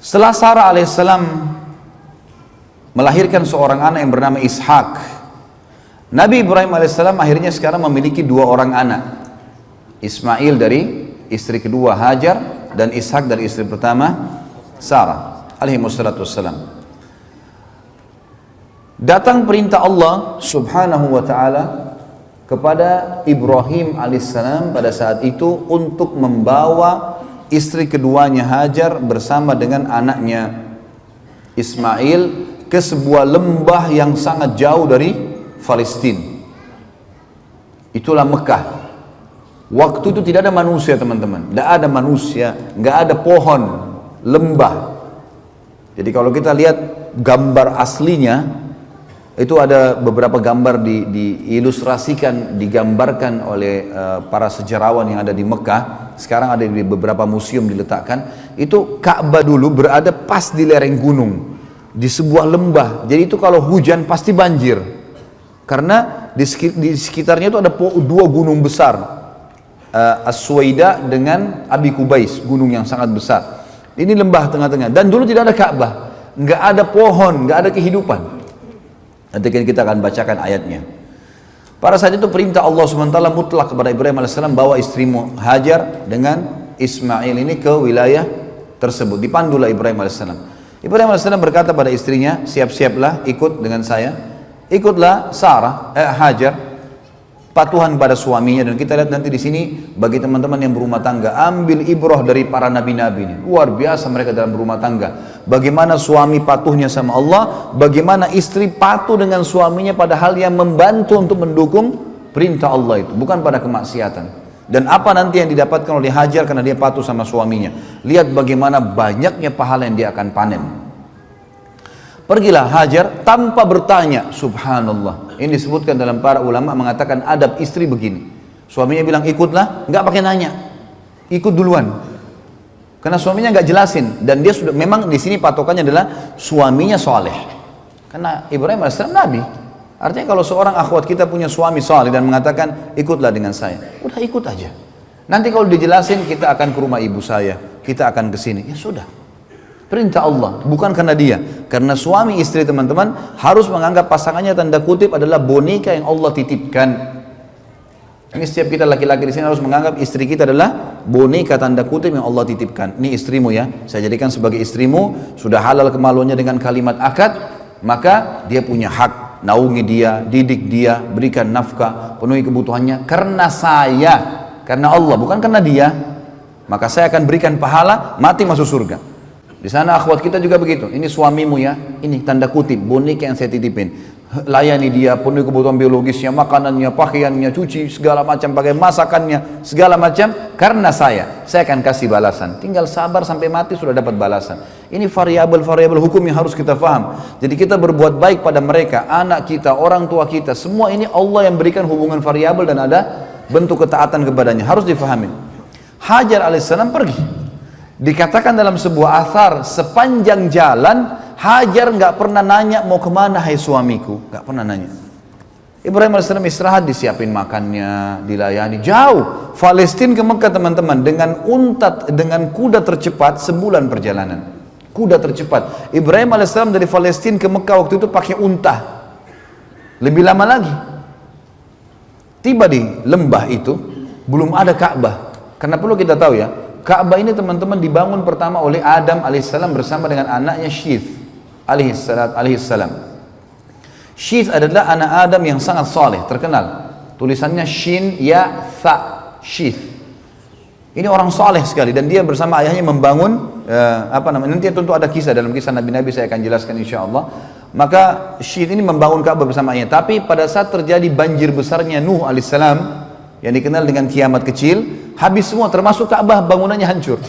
Setelah Sarah alaihissalam melahirkan seorang anak yang bernama Ishak, Nabi Ibrahim alaihissalam akhirnya sekarang memiliki dua orang anak, Ismail dari istri kedua Hajar dan Ishak dari istri pertama Sarah alaihissalam. Datang perintah Allah subhanahu wa ta'ala kepada Ibrahim alaihissalam pada saat itu untuk membawa istri keduanya Hajar bersama dengan anaknya Ismail ke sebuah lembah yang sangat jauh dari Palestina. Itulah Mekah. Waktu itu tidak ada manusia, teman-teman. Tidak ada manusia, nggak ada pohon, lembah. Jadi kalau kita lihat gambar aslinya, itu ada beberapa gambar diilustrasikan, digambarkan oleh para sejarawan yang ada di Mekah. Sekarang ada di beberapa museum diletakkan. Itu Ka'bah dulu berada pas di lereng gunung, di sebuah lembah. Jadi itu kalau hujan pasti banjir, karena di sekitarnya itu ada dua gunung besar, As-Suwaida dengan Abi Kubais, gunung yang sangat besar. Ini lembah tengah-tengah, dan dulu tidak ada Ka'bah, nggak ada pohon, nggak ada kehidupan. Nanti kita akan bacakan ayatnya. Pada saat itu perintah Allah SWT mutlak kepada Ibrahim AS, bawa istrimu Hajar dengan Ismail ini ke wilayah tersebut. Dipandulah Ibrahim AS. Ibrahim AS berkata pada istrinya, siap-siaplah ikut dengan saya. Ikutlah Hajar, patuhan pada suaminya. Dan kita lihat nanti di sini bagi teman-teman yang berumah tangga, ambil ibrah dari para nabi-nabi ini. Luar biasa mereka dalam berumah tangga. Bagaimana suami patuhnya sama Allah, bagaimana istri patuh dengan suaminya pada hal yang membantu untuk mendukung perintah Allah itu, bukan pada kemaksiatan. Dan apa nanti yang didapatkan oleh Hajar karena dia patuh sama suaminya. Lihat bagaimana banyaknya pahala yang dia akan panen. Pergilah Hajar tanpa bertanya, subhanallah. Ini disebutkan dalam para ulama mengatakan adab istri begini. Suaminya bilang ikutlah, nggak pakai nanya, ikut duluan. Karena suaminya nggak jelasin, dan dia sudah memang di sini patokannya adalah suaminya soleh. Karena Ibrahim AS Nabi. Artinya kalau seorang akhwat kita punya suami soleh dan mengatakan ikutlah dengan saya, udah ikut aja. Nanti kalau dijelasin kita akan ke rumah ibu saya, kita akan ke sini, ya sudah. Perintah Allah, bukan karena dia. Karena suami istri teman-teman harus menganggap pasangannya tanda kutip adalah boneka yang Allah titipkan. Ini setiap kita laki-laki di sini harus menganggap istri kita adalah boneka tanda kutip yang Allah titipkan. Ini istrimu ya, saya jadikan sebagai istrimu, sudah halal kemaluannya dengan kalimat akad, maka dia punya hak, naungi dia, didik dia, berikan nafkah, penuhi kebutuhannya karena saya, karena Allah, bukan karena dia. Maka saya akan berikan pahala, mati masuk surga. Di sana akhwat kita juga begitu. Ini suamimu ya, ini tanda kutip boneka yang saya titipin. Layani dia, penuhi kebutuhan biologisnya, makanannya, pakaiannya, cuci segala macam, pakai masakannya, segala macam. Karena saya akan kasih balasan. Tinggal sabar sampai mati sudah dapat balasan. Ini variabel-variabel hukum yang harus kita paham. Jadi kita berbuat baik pada mereka, anak kita, orang tua kita, semua ini Allah yang berikan hubungan variabel dan ada bentuk ketaatan kepadanya. Harus difahami. Hajar alaihissalam pergi. Dikatakan dalam sebuah athar, sepanjang jalan Hajar nggak pernah nanya mau kemana hai suamiku, nggak pernah nanya. Ibrahim AS istirahat, disiapin makannya, dilayani. Jauh, Palestina ke Mekah teman-teman, dengan kuda tercepat sebulan perjalanan. Kuda tercepat. Ibrahim AS dari Palestina ke Mekah waktu itu pakai unta. Lebih lama lagi. Tiba di lembah itu, belum ada Ka'bah. Karena perlu kita tahu ya, Ka'bah ini teman-teman dibangun pertama oleh Adam alaihissalam bersama dengan anaknya Syith alaihissalam. Syith adalah anak Adam yang sangat saleh, terkenal. Tulisannya Shin Ya Tha, Syith. Ini orang saleh sekali dan dia bersama ayahnya membangun nanti tentu ada kisah dalam kisah Nabi-Nabi, saya akan jelaskan insyaallah. Maka Syith ini membangun Ka'bah bersama ayahnya. Tapi pada saat terjadi banjir besarnya Nuh alaihissalam yang dikenal dengan kiamat kecil, habis semua termasuk Ka'bah, bangunannya hancur.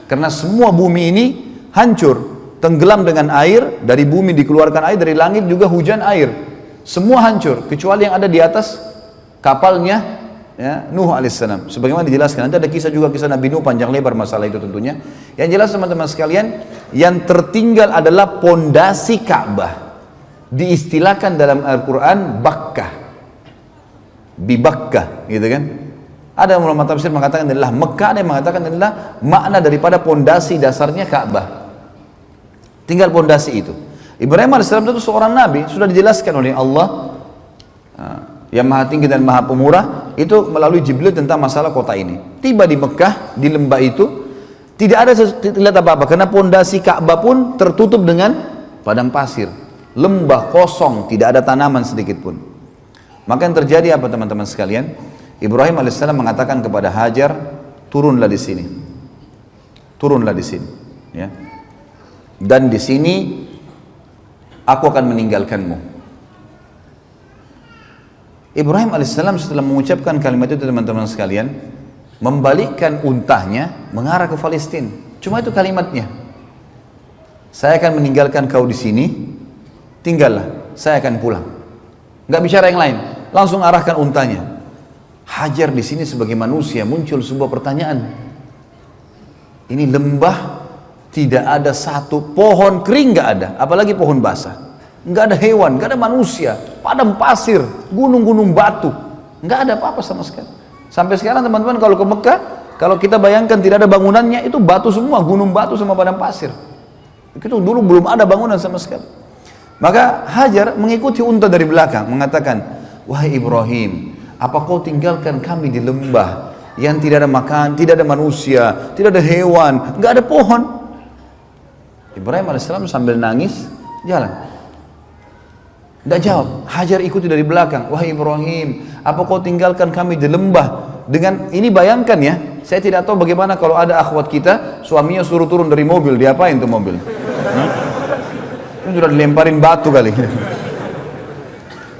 Karena semua bumi ini hancur, tenggelam dengan air, dari bumi dikeluarkan air, dari langit juga hujan air. Semua hancur, kecuali yang ada di atas kapalnya ya, Nuh alaihissalam. Sebagaimana dijelaskan, nanti ada kisah Nabi Nuh panjang lebar masalah itu tentunya. Yang jelas teman-teman sekalian, yang tertinggal adalah pondasi Ka'bah. Diistilahkan dalam Al-Quran Bakkah, Bibakkah, gitu kan? Ada ulama tafsir mengatakan adalah Mekah, ada yang mengatakan adalah makna daripada pondasi dasarnya Ka'bah. Tinggal pondasi itu. Ibrahim alaihissalam itu seorang nabi, sudah dijelaskan oleh Allah yang maha tinggi dan maha pemurah itu melalui Jibril tentang masalah kota ini. Tiba di Mekah, di lembah itu tidak ada lihat apa-apa karena pondasi Ka'bah pun tertutup dengan padang pasir, lembah kosong, tidak ada tanaman sedikit pun. Maka yang terjadi apa teman-teman sekalian? Ibrahim alaihissalam mengatakan kepada Hajar, turunlah di sini, turunlah di sini, ya. Dan di sini aku akan meninggalkanmu. Ibrahim alaihissalam setelah mengucapkan kalimat itu teman-teman sekalian, membalikkan untahnya mengarah ke Palestina. Cuma itu kalimatnya. Saya akan meninggalkan kau di sini, tinggallah, saya akan pulang. Nggak bicara yang lain, langsung arahkan untahnya. Hajar di sini sebagai manusia muncul sebuah pertanyaan. Ini lembah, tidak ada satu pohon kering, nggak ada, apalagi pohon basah. Nggak ada hewan, nggak ada manusia, padang pasir, gunung-gunung batu, nggak ada apa-apa sama sekali. Sampai sekarang teman-teman kalau ke Mekah, kalau kita bayangkan tidak ada bangunannya, itu batu semua, gunung batu sama padang pasir. Itu dulu belum ada bangunan sama sekali. Maka Hajar mengikuti unta dari belakang, mengatakan, wahai Ibrahim, apa kau tinggalkan kami di lembah yang tidak ada makan, tidak ada manusia, tidak ada hewan, nggak ada pohon? Ibrahim alaihissalam sambil nangis jalan. Tidak jawab. Hajar ikuti dari belakang. Wahai Ibrahim, apa kau tinggalkan kami di lembah? Dengan ini bayangkan ya, saya tidak tahu bagaimana kalau ada akhwat kita, suaminya suruh turun dari mobil, diapain tuh mobil? Ini sudah dilemparin batu kali.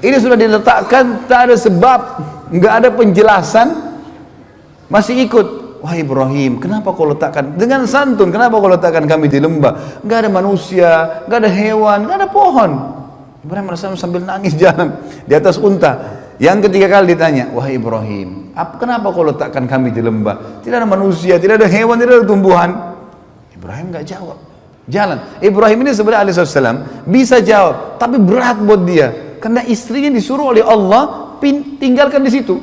Ini sudah diletakkan, tak ada sebab, nggak ada penjelasan, masih ikut. Wahai Ibrahim, kenapa kau letakkan dengan santun? Kenapa kau letakkan kami di lembah? Nggak ada manusia, nggak ada hewan, nggak ada pohon. Ibrahim AS sambil nangis jalan di atas unta. Yang ketiga kali ditanya, wahai Ibrahim, kenapa kau letakkan kami di lembah? Tidak ada manusia, tidak ada hewan, tidak ada tumbuhan. Ibrahim nggak jawab. Jalan. Ibrahim ini sebenarnya alaihissalam bisa jawab, tapi berat buat dia karena istrinya disuruh oleh Allah tinggalkan di situ.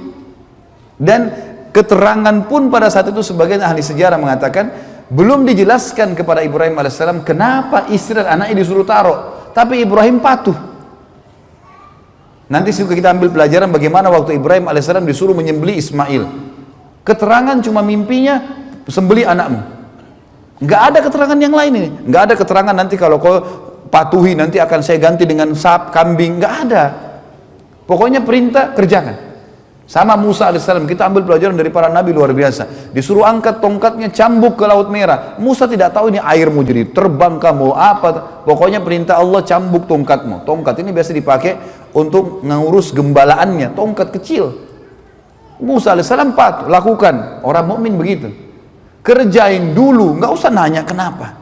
Dan keterangan pun pada saat itu sebagian ahli sejarah mengatakan belum dijelaskan kepada Ibrahim alaihissalam kenapa istri dan anaknya disuruh taruh, tapi Ibrahim patuh. Nanti kita ambil pelajaran bagaimana waktu Ibrahim alaihissalam disuruh menyembelih Ismail. Keterangan cuma mimpinya sembelih anakmu. Nggak ada keterangan yang lain ini. Nggak ada keterangan nanti kalau kau patuhi nanti akan saya ganti dengan kambing. Nggak ada. Pokoknya perintah kerjakan. Sama Musa alaihissalam, kita ambil pelajaran dari para nabi luar biasa. Disuruh angkat tongkatnya cambuk ke Laut Merah. Musa tidak tahu ini air mau jadi terbang kamu apa. Pokoknya perintah Allah cambuk tongkatmu. Tongkat ini biasa dipakai untuk ngurus gembalaannya, tongkat kecil. Musa alaihissalam patuh, lakukan. Orang mukmin begitu. Kerjain dulu, nggak usah nanya kenapa.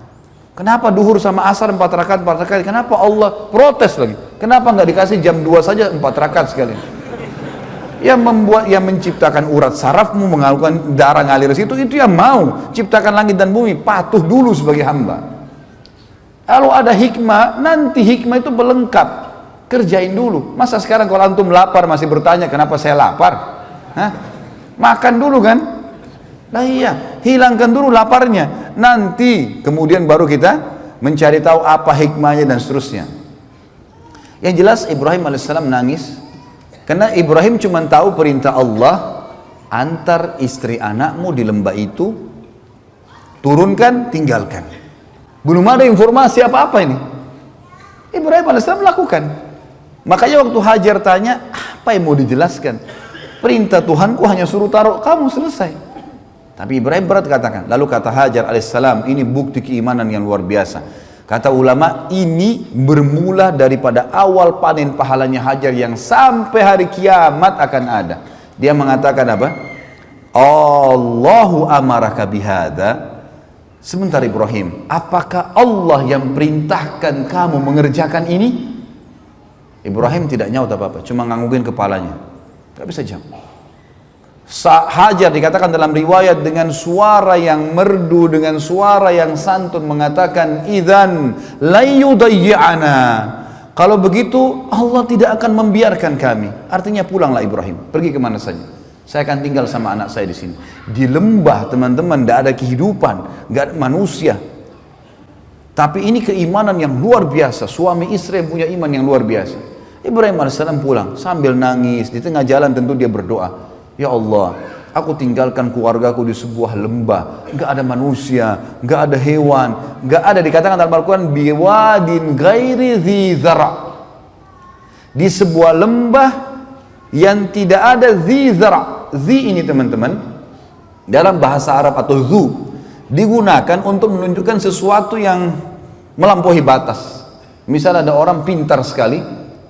Kenapa duhur sama asar 4 rakaat, 4 rakaat? Kenapa Allah protes lagi? Kenapa nggak dikasih jam 2 saja 4 rakaat sekali? Yang membuat, yang menciptakan urat sarafmu, mengalirkan darah ngalir situ, itu yang mau ciptakan langit dan bumi, patuh dulu sebagai hamba. Kalau ada hikmah, nanti hikmah itu pelengkap, kerjain dulu. Masa sekarang kalau antum lapar masih bertanya kenapa saya lapar? Hah? Makan dulu kan? Nah iya, hilangkan dulu laparnya, nanti kemudian baru kita mencari tahu apa hikmahnya dan seterusnya. Yang jelas Ibrahim alaihissalam nangis karena Ibrahim cuma tahu perintah Allah, antar istri anakmu di lembah itu, turunkan, tinggalkan. Belum ada informasi apa-apa ini. Ibrahim alaihissalam lakukan. Makanya waktu Hajar tanya, apa yang mau dijelaskan? Perintah Tuhanku hanya suruh taruh kamu, selesai. Tapi Ibrahim berat katakan. Lalu kata Hajar alaihissalam, ini bukti keimanan yang luar biasa. Kata ulama, ini bermula daripada awal panen pahalanya Hajar yang sampai hari kiamat akan ada. Dia mengatakan apa? Allahu amaraka bihada. Sebentar Ibrahim, apakah Allah yang perintahkan kamu mengerjakan ini? Ibrahim tidak nyaut apa-apa, cuma nganggungin kepalanya. Gak bisa jawab. Hajar dikatakan dalam riwayat dengan suara yang merdu, dengan suara yang santun mengatakan, idzan la yudayyi'ana. Kalau begitu Allah tidak akan membiarkan kami. Artinya pulanglah Ibrahim, pergi kemana saja. Saya akan tinggal sama anak saya di sini. Di lembah teman-teman, tidak ada kehidupan, tidak ada manusia. Tapi ini keimanan yang luar biasa, suami istri yang punya iman yang luar biasa. Ibrahim alaihissalam pulang sambil nangis, di tengah jalan tentu dia berdoa, ya Allah, aku tinggalkan keluargaku di sebuah lembah, nggak ada manusia, nggak ada hewan, nggak ada, dikatakan dalam Al-Quran, biwadin ghairi dhi zara', di sebuah lembah yang tidak ada dhi zara'. Dhi ini teman-teman, dalam bahasa Arab atau dhu, digunakan untuk menunjukkan sesuatu yang melampaui batas. Misal ada orang pintar sekali,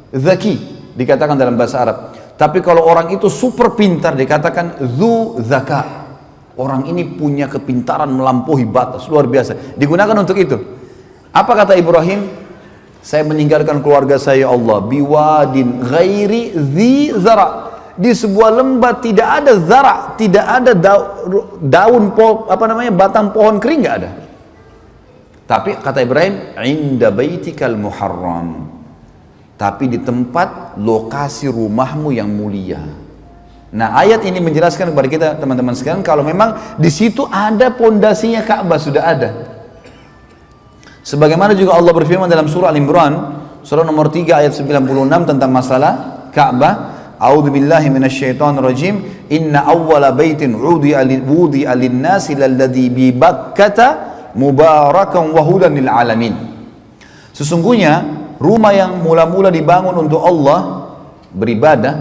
zaki, dikatakan dalam bahasa Arab. Tapi kalau orang itu super pintar, dikatakan dhu zaka. Orang ini punya kepintaran melampaui batas, luar biasa. Digunakan untuk itu. Apa kata Ibrahim? Saya meninggalkan keluarga saya, ya Allah, biwadin ghairi dhi zara', di sebuah lembah tidak ada zara', tidak ada daun batang pohon kering, nggak ada. Tapi kata Ibrahim, inda baitikal muharram, tapi di tempat lokasi rumahmu yang mulia. Nah, ayat ini menjelaskan kepada kita teman-teman sekalian, kalau memang di situ ada pondasinya Ka'bah, sudah ada. Sebagaimana juga Allah berfirman dalam surah Al-Imran, surah nomor 3 ayat 96 tentang masalah Ka'bah. A'udzu billahi minasyaitonir rajim. Inna awwala baitin wudi'a lin-nasi lalladzi bi Bakkata mubarakan wa hudan lil alamin. Sesungguhnya rumah yang mula-mula dibangun untuk Allah beribadah,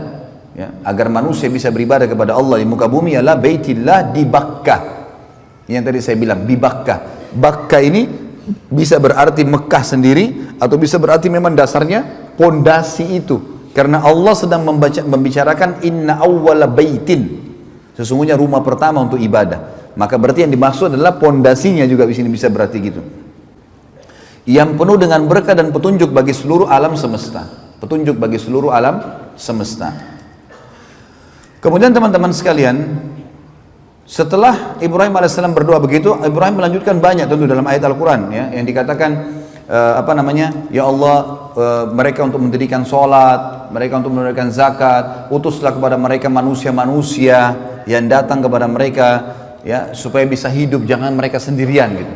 ya, agar manusia bisa beribadah kepada Allah di muka bumi, adalah Baitillah di Bakkah. Yang tadi saya bilang di Bakkah. Bakkah ini bisa berarti Mekah sendiri, atau bisa berarti memang dasarnya pondasi itu. Karena Allah sedang membicarakan inna awwala baitin, sesungguhnya rumah pertama untuk ibadah. Maka berarti yang dimaksud adalah pondasinya juga di sini bisa berarti gitu. Yang penuh dengan berkah dan petunjuk bagi seluruh alam semesta. Petunjuk bagi seluruh alam semesta. Kemudian teman-teman sekalian, setelah Ibrahim alaihissalam berdoa begitu, Ibrahim melanjutkan banyak tentu dalam ayat Al-Quran, ya, yang dikatakan ya Allah, mereka untuk mendirikan sholat, mereka untuk menunaikan zakat, utuslah kepada mereka manusia-manusia yang datang kepada mereka, ya, supaya bisa hidup, jangan mereka sendirian gitu.